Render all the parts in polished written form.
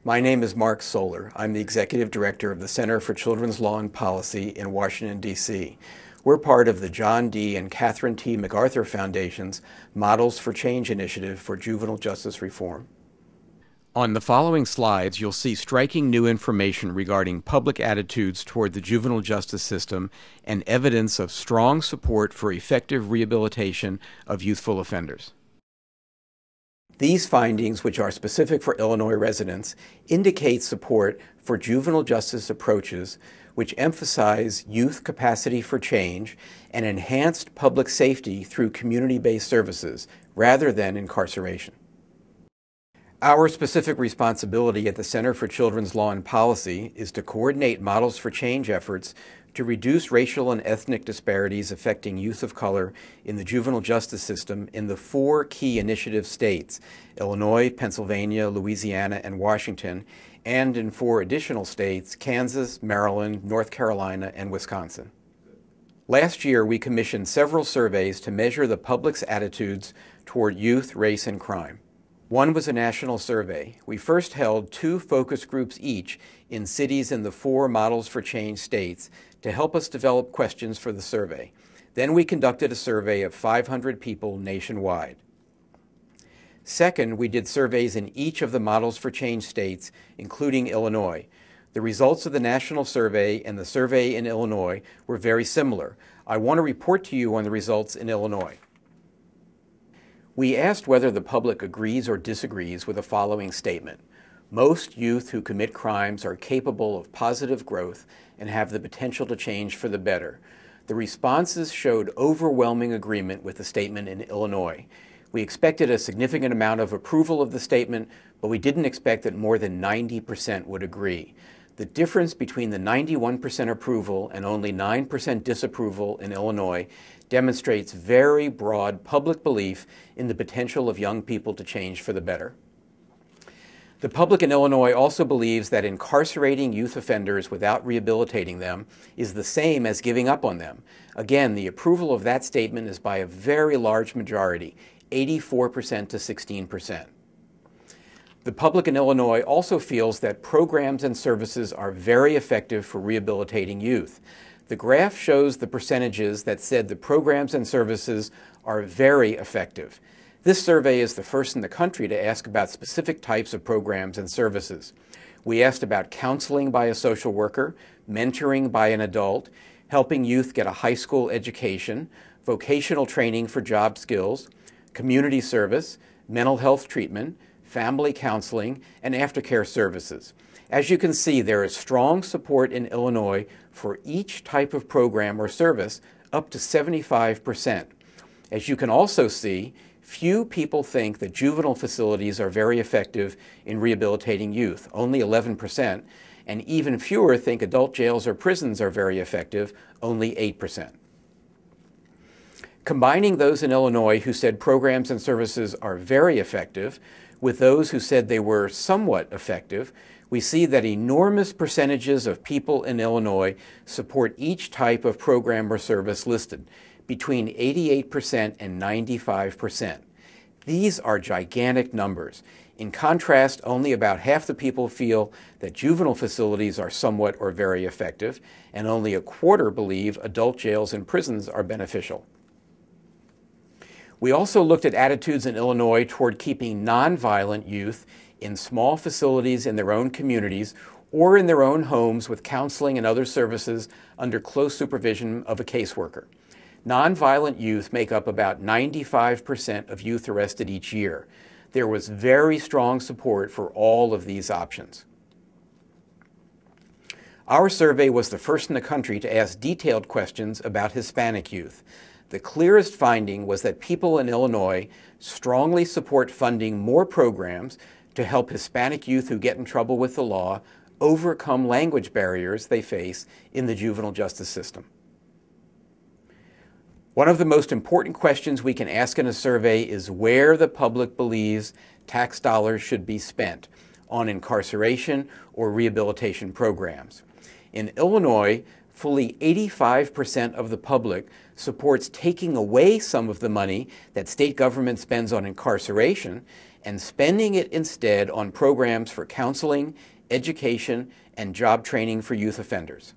My name is Mark Soler. I'm the Executive Director of the Center for Children's Law and Policy in Washington, D.C. We're part of the John D. and Catherine T. MacArthur Foundation's Models for Change initiative for juvenile justice reform. On the following slides, you'll see striking new information regarding public attitudes toward the juvenile justice system and evidence of strong support for effective rehabilitation of youthful offenders. These findings, which are specific for Illinois residents, indicate support for juvenile justice approaches which emphasize youth capacity for change and enhanced public safety through community-based services rather than incarceration. Our specific responsibility at the Center for Children's Law and Policy is to coordinate Models for Change efforts to reduce racial and ethnic disparities affecting youth of color in the juvenile justice system in the 4 key initiative states, Illinois, Pennsylvania, Louisiana, and Washington, and in 4 additional states, Kansas, Maryland, North Carolina, and Wisconsin. Last year, we commissioned several surveys to measure the public's attitudes toward youth, race, and crime. One was a national survey. We first held 2 focus groups each in cities in the 4 Models for Change states to help us develop questions for the survey. Then we conducted a survey of 500 people nationwide. Second, we did surveys in each of the Models for Change states, including Illinois. The results of the national survey and the survey in Illinois were very similar. I want to report to you on the results in Illinois. We asked whether the public agrees or disagrees with the following statement. Most youth who commit crimes are capable of positive growth and have the potential to change for the better. The responses showed overwhelming agreement with the statement in Illinois. We expected a significant amount of approval of the statement, but we didn't expect that more than 90% would agree. The difference between the 91% approval and only 9% disapproval in Illinois demonstrates very broad public belief in the potential of young people to change for the better. The public in Illinois also believes that incarcerating youth offenders without rehabilitating them is the same as giving up on them. Again, the approval of that statement is by a very large majority, 84% to 16%. The public in Illinois also feels that programs and services are very effective for rehabilitating youth. The graph shows the percentages that said the programs and services are very effective. This survey is the first in the country to ask about specific types of programs and services. We asked about counseling by a social worker, mentoring by an adult, helping youth get a high school education, vocational training for job skills, community service, mental health treatment, family counseling, and aftercare services. As you can see, there is strong support in Illinois for each type of program or service, up to 75%. As you can also see, few people think that juvenile facilities are very effective in rehabilitating youth, only 11%, and even fewer think adult jails or prisons are very effective, only 8%. Combining those in Illinois who said programs and services are very effective with those who said they were somewhat effective, we see that enormous percentages of people in Illinois support each type of program or service listed, between 88% and 95%. These are gigantic numbers. In contrast, only about half the people feel that juvenile facilities are somewhat or very effective, and only a quarter believe adult jails and prisons are beneficial. We also looked at attitudes in Illinois toward keeping nonviolent youth in small facilities in their own communities or in their own homes with counseling and other services under close supervision of a caseworker. Nonviolent youth make up about 95% of youth arrested each year. There was very strong support for all of these options. Our survey was the first in the country to ask detailed questions about Hispanic youth. The clearest finding was that people in Illinois strongly support funding more programs to help Hispanic youth who get in trouble with the law overcome language barriers they face in the juvenile justice system. One of the most important questions we can ask in a survey is where the public believes tax dollars should be spent, on incarceration or rehabilitation programs. In Illinois, fully 85% of the public supports taking away some of the money that state government spends on incarceration and spending it instead on programs for counseling, education, and job training for youth offenders.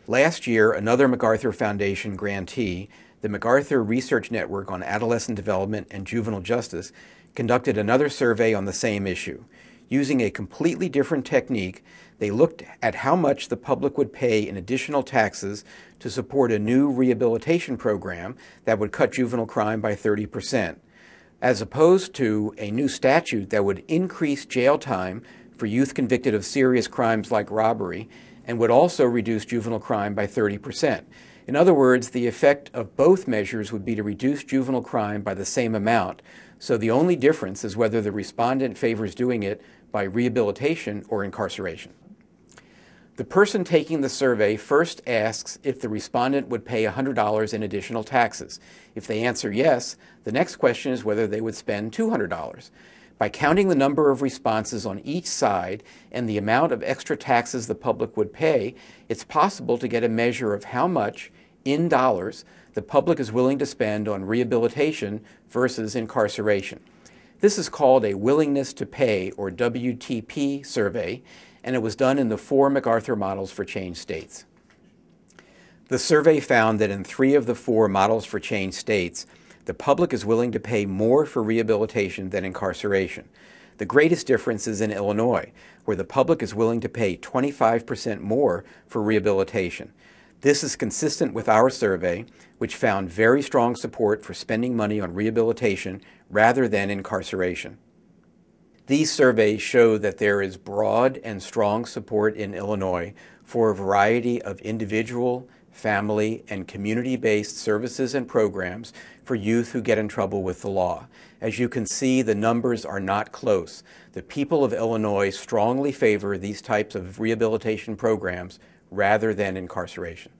Last year, another MacArthur Foundation grantee, the MacArthur Research Network on Adolescent Development and Juvenile Justice, conducted another survey on the same issue. Using a completely different technique, they looked at how much the public would pay in additional taxes to support a new rehabilitation program that would cut juvenile crime by 30%, as opposed to a new statute that would increase jail time for youth convicted of serious crimes like robbery and would also reduce juvenile crime by 30%. In other words, the effect of both measures would be to reduce juvenile crime by the same amount, so the only difference is whether the respondent favors doing it by rehabilitation or incarceration. The person taking the survey first asks if the respondent would pay $100 in additional taxes. If they answer yes, the next question is whether they would spend $200. By counting the number of responses on each side and the amount of extra taxes the public would pay, it's possible to get a measure of how much, in dollars, the public is willing to spend on rehabilitation versus incarceration. This is called a willingness to pay, or WTP, survey, and it was done in the 4 MacArthur Models for Change states. The survey found that in 3 of the 4 Models for Change states, the public is willing to pay more for rehabilitation than incarceration. The greatest difference is in Illinois, where the public is willing to pay 25% more for rehabilitation. This is consistent with our survey, which found very strong support for spending money on rehabilitation rather than incarceration. These surveys show that there is broad and strong support in Illinois for a variety of individual, family, and community-based services and programs for youth who get in trouble with the law. As you can see, the numbers are not close. The people of Illinois strongly favor these types of rehabilitation programs rather than incarceration.